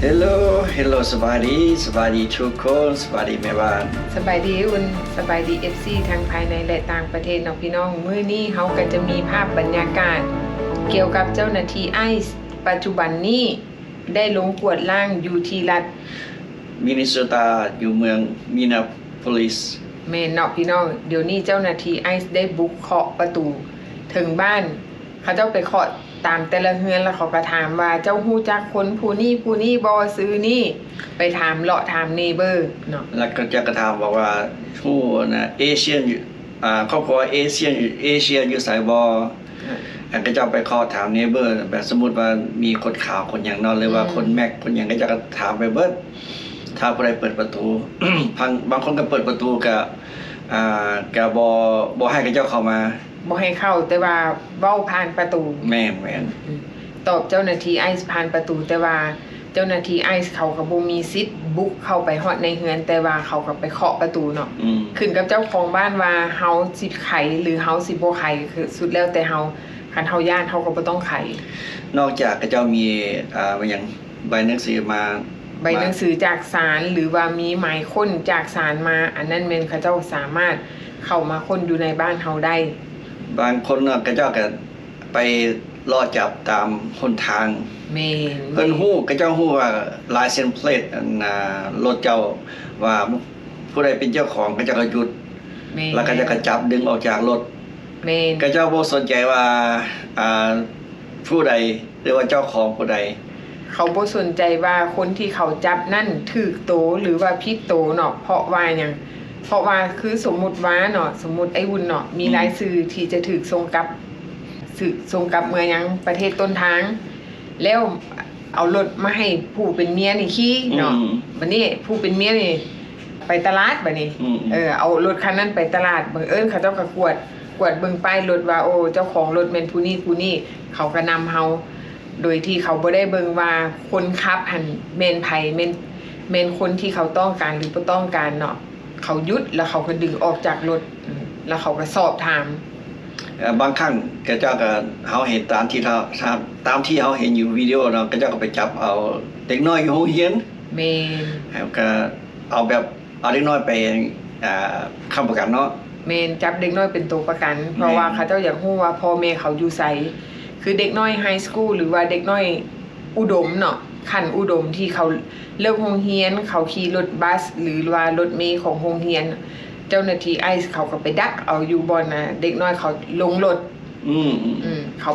Hello สบายดีทุกคนสบายดีแม่บ้านสบายดีอุ่นสบายดี FC ทั้งภายในและต่างประเทศเนาะพี่น้องมื้อนี้เฮาก็จะมีภาพบรรยากาศเกี่ยวกับเจ้าหน้าที่ไอซ์ปัจจุบันนี้ได้ลงกวดล้างอยู่ที่รัฐมินนิโซตาอยู่เมืองมินาโพลิสแม่นเนาะพี่น้องเดี๋ยวนี้เจ้าหน้าที่ไอซ์ได้บุกเคาะประตูถึงบ้านเขาเจ้าไปเคาะตามแต่ละเฮือนแล้วเขาก็ถามว่าเจ้าฮู้จักคนผู้นี้บ่ซื้อนี่ไปถามเลาะถามเนเบอร์เนาะแล้วก็จะกระถามบอกว่าผู้นะเอเชียนครอบครัวเอเชียอยู่สายบก็จะไปขอถามเนเบอร์แบบสมมุติว่ามีคนขาวคนอย่างนอนหรือว่าคนแม็กคนอย่างก็จะถามไปเบิดถ้าผู้ใดเปิดประตู บางคนก็เปิดประตูก็บ่ให้เขาเจ้าเข้ามาบ่ให้เข้าแต่ว่าเว้าผ่านประตูแม่นตอบเจ้าหน้าที่ไอซ์ผ่านประตูแต่ว่าเจ้าหน้าที่ไอซ์เขาก็บ่มีสิทธิ์บุกเข้าไปฮอดในเฮือนแต่ว่าเขาก็ไปเคาะประตูเนาะขึ้นกับเจ้าของบ้านว่าเฮาสิไขหรือเฮาสิบ่ไขคือสุดแล้วแต่เฮาคันเฮาย่านเฮาก็บ่ต้องไขนอกจากเขาเจ้ามีอย่างใบหนังสือมาใบหนังสือจากศาลหรือว่ามีหมายค้นจากศาลมาอันนั้นแม่นเขาเจ้าสามารถเข้ามาค้นอยู่ในบ้านเฮาได้บางคนก็เจ้าก็ไปรอจับตามหนทางแม่นเพิ่นฮู้ก็เจ้าฮู้ว่าลายเซ็นเพลทรถเจ้าว่าผู้ใดเป็นเจ้าของก็จะก็หยุดแล้วก็จะก็จับดึงออกจากรถแม่นก็เจ้าบ่สนใจว่าผู้ใดหรือว่าเจ้าของผู้ใดเขาบ่สนใจว่าคนที่เขาจับนั่นถูกโตหรือว่าผิดโตเนาะเพราะว่าหยังเพราะว่าคือสมมุติว่าเนาะสมมุติไอ้วุ่นเนาะมีรายชื่อที่จะถูกส่งกลับเมืองยังประเทศต้นทางแล้วเอารถมาให้ผู้เป็นเมียนี่ขี่เนาะบัดนี้ผู้เป็นเมียนี่ไปตลาดบัดนี้เอารถคันนั้นไปตลาดบังเอิญเขาเจ้าก็กวดเบิ่งป้ายรถว่าโอ้เจ้าของรถแม่นผู้นี้เขาก็นำเฮาโดยที่เขาบ่ได้เบิ่งว่าคนขับหั่นแม่นไผแม่นคนที่เขาต้องการหรือบ่ต้องการเนาะเขาหยุดแล้วเขาก็ดึงออกจากรถแล้วเขาก็สอบถามบางครั้งก็เจ้าก็เฮาเห็นตามที่เฮาเห็นอยู่วิดีโอเนาะก็เจ้าก็ไปจับเอาเด็กน้อยอยู่โรงเรียนแม่นแล้วก็เอาเด็กน้อยไปค้ำประกันเนาะแม่นจับเด็กน้อยเป็นตัวประกันเพราะว่าเขาเจ้าอยากรู้ว่าพ่อแม่เขาอยู่ไสคือเด็กน้อยไฮสคูลหรือว่าเด็กน้อยอุดมเนาะขั้นอุดมที่เขาเลิกโรงเรียนเขาขี่รถบัสหรือว่ารถเมล์ของโรงเรียนเจ้าหน้าที่ไอซ์เขาก็ไปดักเอาอยู่บนนะเด็กน้อยเขาลงรถเขา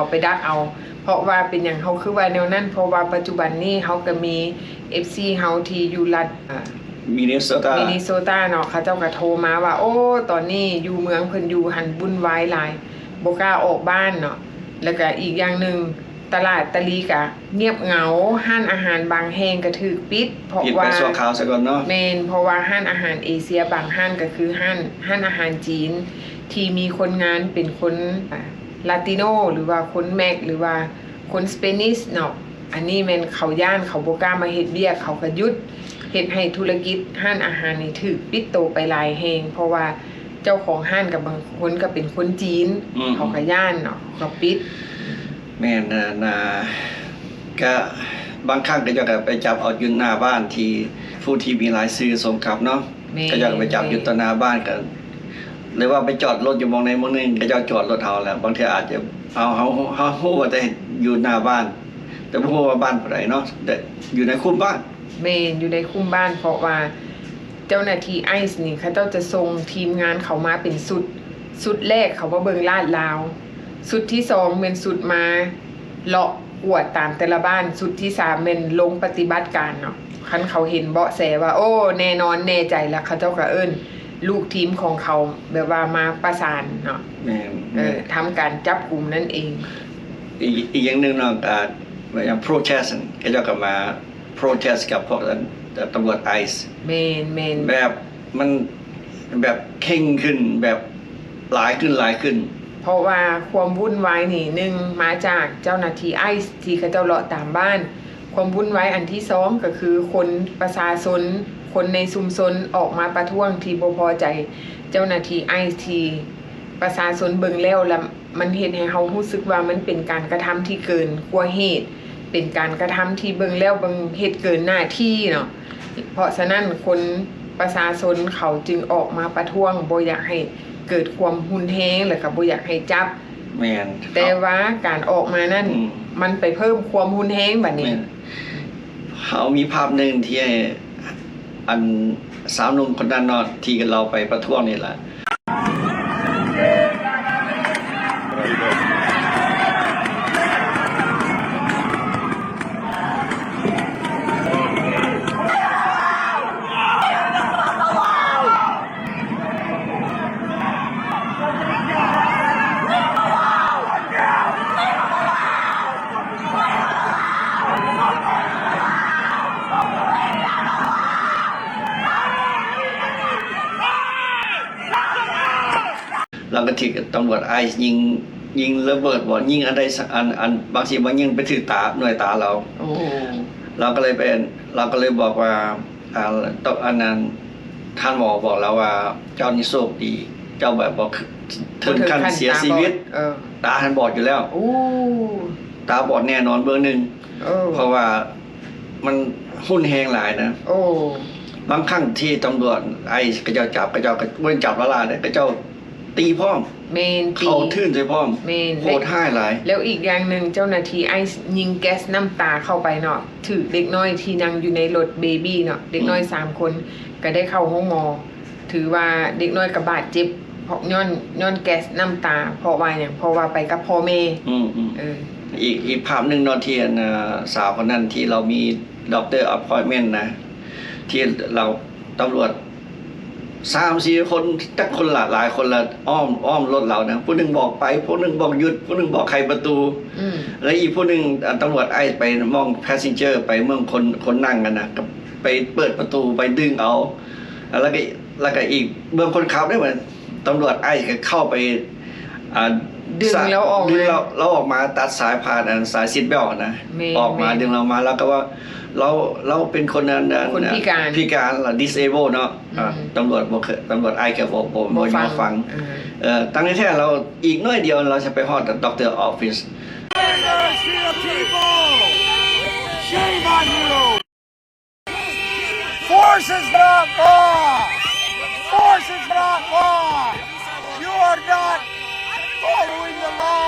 ไปดักเอาเพราะว่าเป็นอย่างเขาคือว่าแนวนั้นเพราะว่าปัจจุบันนี้เขาก็มี FC เฮาที่อยู่รัฐมินนิโซตาเนาะเขาเจ้าก็โทรมาว่าโอ้ตอนนี้อยู่เมืองเพิ่นอยู่หันวุ่นวายหลายบ่กล้าออกบ้านเนาะแล้วก็อีกอย่างนึงตลาดตะลีกะเงียบเหงาห้านอาหารบางแห่งก็ถูกปิดเพราะว่าไปชั่วคราวซะก่อนเนาะแม่นเพราะว่าห้านอาหารเอเชียบางห้านก็คือห้านอาหารจีนที่มีคนงานเป็นคนลาติโนหรือว่าคนแม็กหรือว่าคนสเปนิชเนาะอันนี้แม่นเขาย่านเขาบ่กล้ามาเฮ็ดเวียกเขาก็หยุดเฮ็ดให้ธุรกิจห้านอาหารนี่ถูกปิดโตไปหลายแห่งเพราะว่าเจ้าของห้านกับบางคนก็เป็นคนจีนเขาก็ย่านเนาะก็ปิดแม่นก็บางครั้งก็จะไปจับเอาอยู่หน้าบ้านที่ผู้ที่มีหลายซื้อส่งกลับเนาะก็จะไปจับอยู่ต่อหน้าบ้านกันหรือว่าไปจอดรถอยู่มองในมื้อนึงก็จะจอดรถเฮาแล้วบางทีอาจจะเอาเฮาฮู้ว่าแต่อยู่หน้าบ้านแต่บ่ฮู้ว่าบ้านผู้ใดเนาะแต่อยู่ในคุ้มบ้านแม่นอยู่ในคุ้มบ้านเพราะว่าเจ้าหน้าที่ไอซ์นี่เขาเจ้าจะส่งทีมงานเขามาเป็นสุดแรกเขามาเบิ่งลาดราวสุดที่2เป็นสุดมาเลาะกวดตามแต่ละบ้านสุดที่3เป็นลงปฏิบัติการเนาะคันเขาเห็นเบาะแสว่าโอ้แน่นอนแน่ใจแล้วเขาเจ้าก็เอิ้นลูกทีมของเขาแบบว่ามาประสานเนาะทำการจับกลุ่มนั่นเองอีกอย่างนึงเนาะอย่าง protest เขาเจ้าก็มา protest กับพวกตำรวจไอซ์แม่นแบบมันแบบเข่งขึ้นแบบหลายขึ้นเพราะว่าความวุ่นวายนี่หนึ่งมาจากเจ้าหน้าที่ไอซ์ที่เขาเจ้าเลาะตามบ้านความวุ่นวายอันที่2ก็คือคนประชาชนคนในชุมชนออกมาประท้วงที่บ่พอใจเจ้าหน้าที่ไอซ์ที่ประชาชนเบิ่งแล้วมันเฮ็ดให้เฮารู้สึกว่ามันเป็นการกระทำที่เกินกว่าเหตุ เป็นการกระทำที่เบิ่งแล้วเบิ่งเหตุเกินหน้าที่เนาะเพราะฉะนั้นคนประชาชนเขาจึงออกมาประท้วงบ่อยากให้เกิดความหุนแฮงแล้วก็บ่อยากให้จับแม่นแต่ว่าการออกมานั่นมันไปเพิ่มความหุนแฮงบัดนี้เขามีภาพหนึ่งที่อันสาวหนุ่มคนนั้นเนาะที่เราไปประท้วงนี่แหละเราก็ที่ตำรวจไอซ์ยิงระเบิดบ่ยิงอะไรสักอันบางทีมันยิงไปถือตาหน่วยตาเราเราก็เลยบอกว่าตอนอันนั้นท่านหมอบอกแล้วว่าเจ้านี่โชคดีเจ้าแบบบอกถึงขั้นเสียชีวิตตาท่านบอดอยู่แล้วตาบอดแน่นอนเบอร์หนึ่งเพราะว่ามันหุ้นแหงหลายนะบางครั้งที่ตำรวจไอซ์ก็เจ้าจับก็เจ้าก็เว้นจับละลาเนี่ยก็เจ้าตีพ่อมเขาทื่นใส่พ่อมโหดห้ายหลายแล้วอีกอย่างหนึ่งเจ้าหน้าที่ไอซ์ยิงแก๊สน้ำตาเข้าไปเนาะถือเด็กน้อยที่นั่งอยู่ในรถเบบี้เนาะเด็กน้อย3คนก็ได้เข้าห้องหมอถือว่าเด็กน้อยกับบาดเจ็บเพราะย้อนแก๊สน้ำตาเพราะว่าอย่างเพราะว่าไปกับพ่อแม่อีกภาพหนึ่งนอนเทียนสาวคนนั้นที่เรามีด็อกเตอร์อพอยเมนต์นะที่เราตำรวจ3-4 คนจักคนหลายคนละอ้อมรถเรานะผู้หนึ่งบอกไปผู้หนึ่งบอกหยุดผู้หนึ่งบอกใครประตูแล้วอีกผู้หนึ่งตำรวจไอ้ไปมองแพสเซนเจอร์ไปเมืองคนนั่งกันนะกับไปเปิดประตูไปดึงเอาแล้วก็อีกเมืองคนขับได้เหมือนตำรวจไอ้ก็เข้าไปดึงแล้วออกเราออกมาตัดสายผ่านสายซีทเบลต์นะออกมาดึงเรามาแล้วก็ว่าเราเป็นคนนั้นพิการหรือ disable เนาะตำรวจไอ้แกบอกผมบ่ยอมฟังตั้งแต่เราอีกน้อยเดียวเราจะไปฮอดด็อกเตอร์ออฟฟิศ Force is not law. Force is not law. You are not following the law.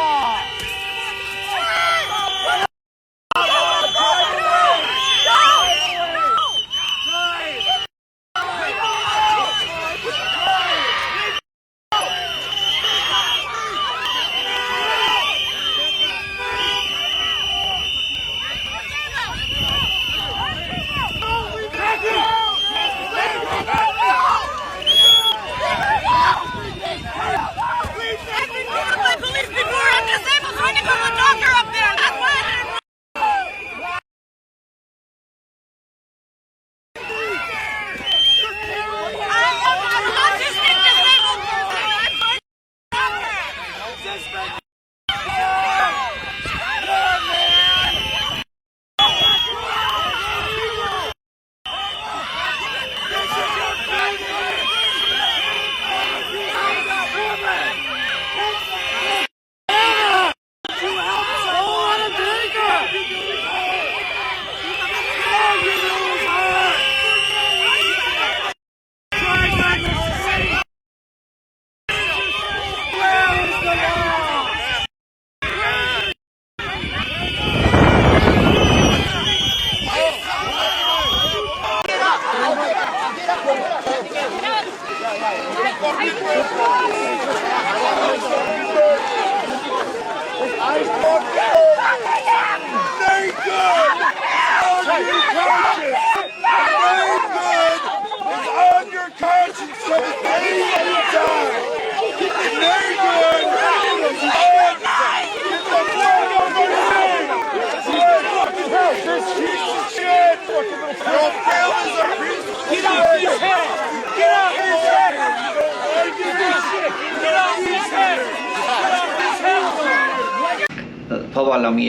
เพราะว่าเรามี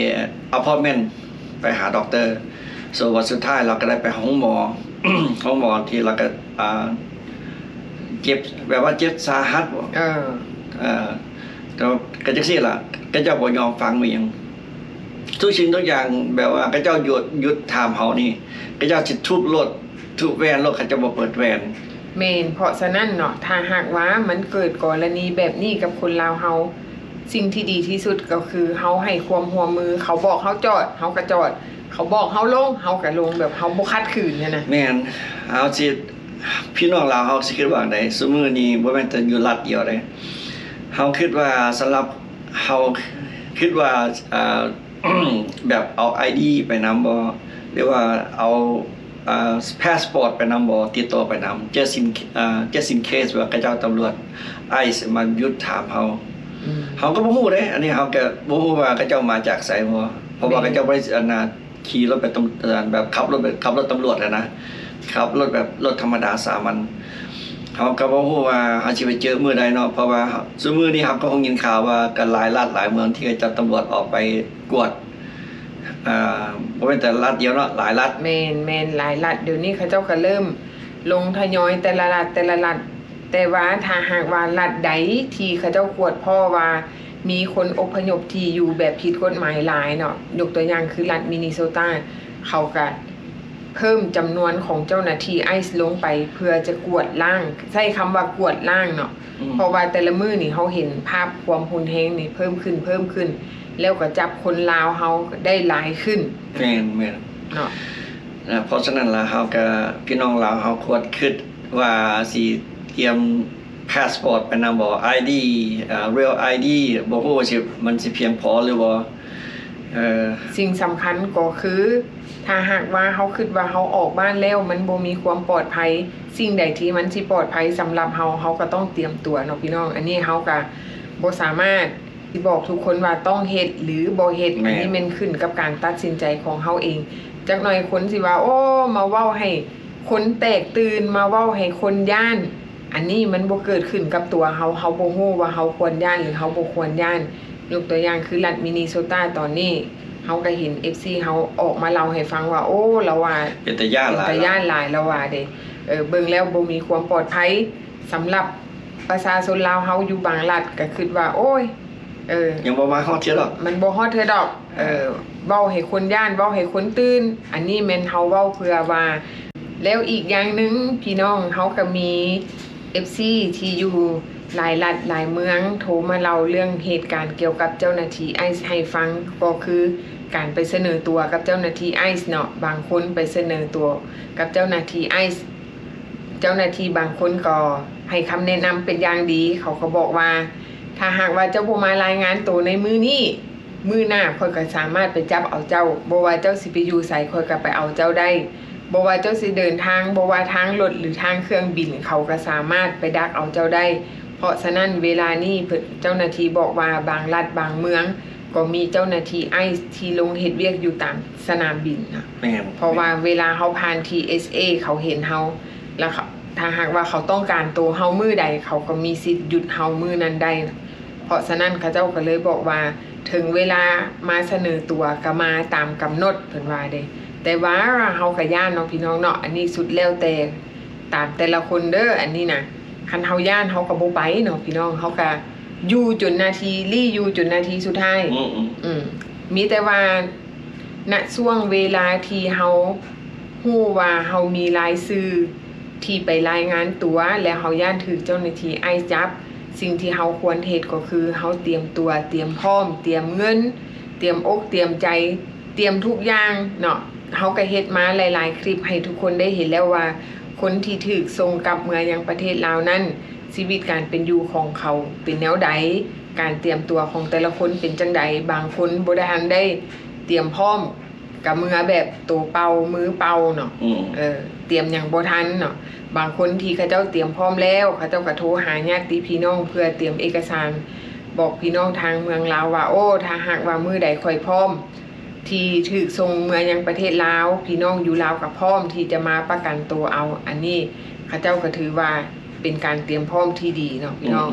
อพาร์ตเมนต์ไปหาด็อกเตอร์ส่วนวันสุดท้ายเราก็ได้ไปห้องหมอ ห้องหมอที่เราก็เจ็บแบบว่าเจ็บสาหัสก็จังซี่ล่ะก็จะบ่ยอมฟังมีหยัง ทุกสิ่งทุกอย่างแบบว่าเขาเจ้าหยุดถามเฮานี่เขาเจ้าสิทุบรถทุบแวนรถเขาจะบ่เปิดแวน เมนเพราะฉะนั้นเนาะถ้าหากว่ามันเกิดกรณีแบบนี้กับคนลาวเฮาสิ่งที่ดีที่สุดก็คือเฮาให้ความร่วมมือเขาบอกเฮาจอดเฮาก็จอดเขาบอกเฮาลงเฮาก็ลงแบบเฮาบ่ขัดขืนเนี่ยนะ แม่นเฮาสิพี่น้องลาวเฮาสิคิดว่าไดซุมื้อนี้บ่แม่นแต่อยู่รัฐเดียวเด้เฮาคิดว่าสำหรับเฮาคิดว่าแบบเอา ID ไปนำบ่หรือว่าเอาพาสปอร์ตไปนำบ่ติดต่อไปนำjust in case ว่าเขาเจ้าตำรวจไอซ์มาหยุดถามเฮาเฮาก็บ่ฮู้เด้อันนี้เฮาก็บ่ฮู้ว่าเขาเจ้ามาจากไสบ่เพราะว่าเขาเจ้าบ่ได้ขี่รถไปแบบขับรถตำรวจนะขับรถแบบรถธรรมดาสามัญเฮาก็บ่ฮู้ว่าเฮาสิไปเจอมื้อใดเนาะเพราะว่าซุมื้อนี้เฮาก็คงยินข่าวว่าก็หลายรัฐหลายเมืองที่เขาจัดตำรวจออกไปกวดบ่แม่นแต่รัฐเดียวเนาะหลายรัฐแม่นหลายรัฐเดี๋ยวนี้เขาเจ้าก็เริ่มลงทยอยแต่ละรัฐแต่ว่าถ้าหากว่ารัฐใดที่เขาเจ้ากวดพ่อว่ามีคนอพยพที่อยู่แบบผิดกฎหมายหลายเนาะยกตัวอย่างคือรัฐมินนิโซตาเขาก็เพิ่มจำนวนของเจ้าหน้าที่ไอซ์ลงไปเพื่อจะกวดล้างใช้คำว่ากวดล้างเนาะเพราะว่าแต่ละมื้อนี่เฮาเห็นภาพความหุนแฮงนี่เพิ่มขึ้นแล้วก็จับคนลาวเฮาได้หลายขึ้นแม่นเนาะเพราะฉะนั้นล่ะเฮาก็พี่น้องลาวเฮาควรคิดว่าสิเตรียมพาสปอร์ตไปนำบ่ ID real ID บ่ฮู้ว่าสิมันสิเพียงพอหรือบ่สิ่งสำคัญก็คือถ้าหากว่าเฮาคิดว่าเฮาออกบ้านแล้วมันบ่มีความปลอดภัยสิ่งใดที่มันสิปลอดภัยสำหรับเฮาก็ต้องเตรียมตัวเนาะพี่น้องอันนี้เฮาก็บ่สามารถสิบอกทุกคนว่าต้องเฮ็ดหรือบ่เฮ็ดอันนี้มันขึ้นกับการตัดสินใจของเฮาเองจักหน่อยคนสิว่าโอ้มาเว้าให้คนแตกตื่นมาเว้าให้คนย่านอันนี้มันบ่เกิดขึ้นกับตัวเฮาบ่ฮู้ว่าเฮาควรย่านหรือเฮาบ่ควรย่านยกตัวอย่างคือรัฐมินนิโซตาตอนนี้เฮาก็เห็น FC เฮาออกมาเล่าให้ฟังว่าโอ้เราว่าเป็นตาย่านหลายเราว่าเด้เบิ่งแล้วบ่มีความปลอดภัยสำหรับประชาชนลาวเฮาอยู่บางรัฐก็คิดว่าโอ้ยยังบ่มาฮอดเทื่อดอกมันบ่ฮอดเทื่อดอกเว้าให้คนย่านเว้าให้คนตื่นอันนี้แม่นเฮาเว้าเพื่อว่าแล้วอีกอย่างนึงพี่น้องเฮาก็มี FC ที่อยู่หลายรัฐหลายเมืองโทรมาเล่าเรื่องเหตุการณ์เกี่ยวกับเจ้าหน้าที่ไอซ์ให้ฟังก็คือการไปเสนอตัวกับเจ้าหน้าที่ไอซ์เนาะบางคนไปเสนอตัวกับเจ้าหน้าที่ไอซ์เจ้าหน้าที่บางคนก็ให้คำแนะนำเป็นอย่างดีเขาก็บอกว่าถ้าหากว่าเจ้าบ่มารายงานตัวในมื้อนี้มื้อหน้าค่อยก็สามารถไปจับเอาเจ้าบ่ว่าเจ้าสิไปอยู่ไสค่อยก็ไปเอาเจ้าได้บ่ว่าเจ้าสิเดินทางบ่ว่าทางรถหรือทางเครื่องบินเขาก็สามารถไปดักเอาเจ้าได้เพราะฉะนั้นเวลานี้เจ้าหน้าที่บอกว่าบางรัฐบางเมืองก็มีเจ้าหน้าที่ไอซ์ที่ลงเฮ็ดเวียกอยู่ตามสนามบินนะเพราะว่าเวลาเฮาผ่าน TSA เขาเห็นเฮาแล้วถ้าหากว่าเขาต้องการตัวเฮามื้อใดเขาก็มีสิทธิ์หยุดเฮามื้อนั้นได้เพราะฉะนั้นเขาเจ้าก็เลยบอกว่าถึงเวลามาเสนอตัวก็มาตามกำหนดเพิ่นว่าเด้แต่ว่าเฮาก็ย่านเนาะพี่น้องเนาะอันนี้สุดแล้วแต่ตามแต่ละคนเด้ออันนี้นะคันเฮาย่านเฮาก็บ่ไปเนาะพี่น้องเฮาก็อยู่จนนาทีอยู่จนนาทีสุดท้ายมีแต่ว่าณช่วงเวลาที่เฮาฮู้ว่าเฮามีรายชื่อที่ไปรายงานตัวและเฮาย่านถูกเจ้าหน้าที่ไอจับสิ่งที่เฮาควรเฮ็ดก็คือเฮาเตรียมตัวเตรียมพร้อมเตรียมเงินเตรียมอกเตรียมใจเตรียมทุกอย่างเนาะเฮาก็เฮ็ดมาหลายๆคลิปให้ทุกคนได้เห็นแล้วว่าคนที่ถูกส่งกลับเมืองยังประเทศลาวนั้นชีวิตการเป็นอยู่ของเขาเป็นแนวใดการเตรียมตัวของแต่ละคนเป็นจังใดบางคนบ่ได้ทันได้เตรียมพร้อมกับมือแบบตัวเป่ามือเป่าเนาะเตรียมอย่างบ่ทันเนาะบางคนที่เขาเจ้าเตรียมพร้อมแล้วเขาเจ้าก็โทรหาญาติพี่น้องเพื่อเตรียมเอกสารบอกพี่น้องทางเมืองลาวว่าโอ้ถ้าหากว่ามื้อใดค่อยพร้อมที่ถูกส่งเมืองยังประเทศลาวพี่น้องอยู่ลาวกับพร้อมที่จะมาประกันตัวเอาอันนี้เขาเจ้าก็ถือว่าเป็นการเตรียมพร้อมที่ดีเนาะพี่น้อง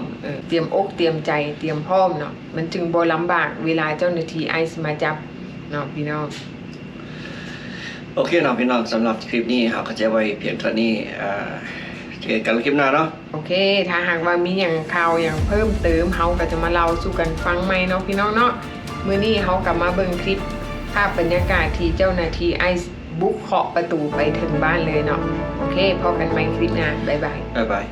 เตรียมอกเตรียมใจเตรียมพร้อมเนาะมันจึงบ่ลำบากเวลาเจ้าหน้าที่ไอซ์มาจับเนาะพี่น้องโอเคเนาะพี่น้องสำหรับคลิปนี้เราก็จะไว้เพียงเท่านี้เจอกันคลิปหน้าเนาะโอเคถ้าหากว่ามีอย่างข่าวอย่างเพิ่มเติมเฮาก็จะมาเล่าสู่กันฟังใหม่เนาะพี่น้องเนาะมื้อนี้เฮาก็มาเบิ่งคลิป ภาพบรรยากาศที่เจ้าหน้าที่ไอซ์บุกเคาะประตูไปถึงบ้านเลยเนาะโอเคพอกันไหมคลิปหน้าบ๊ายบาย บ๊ายบาย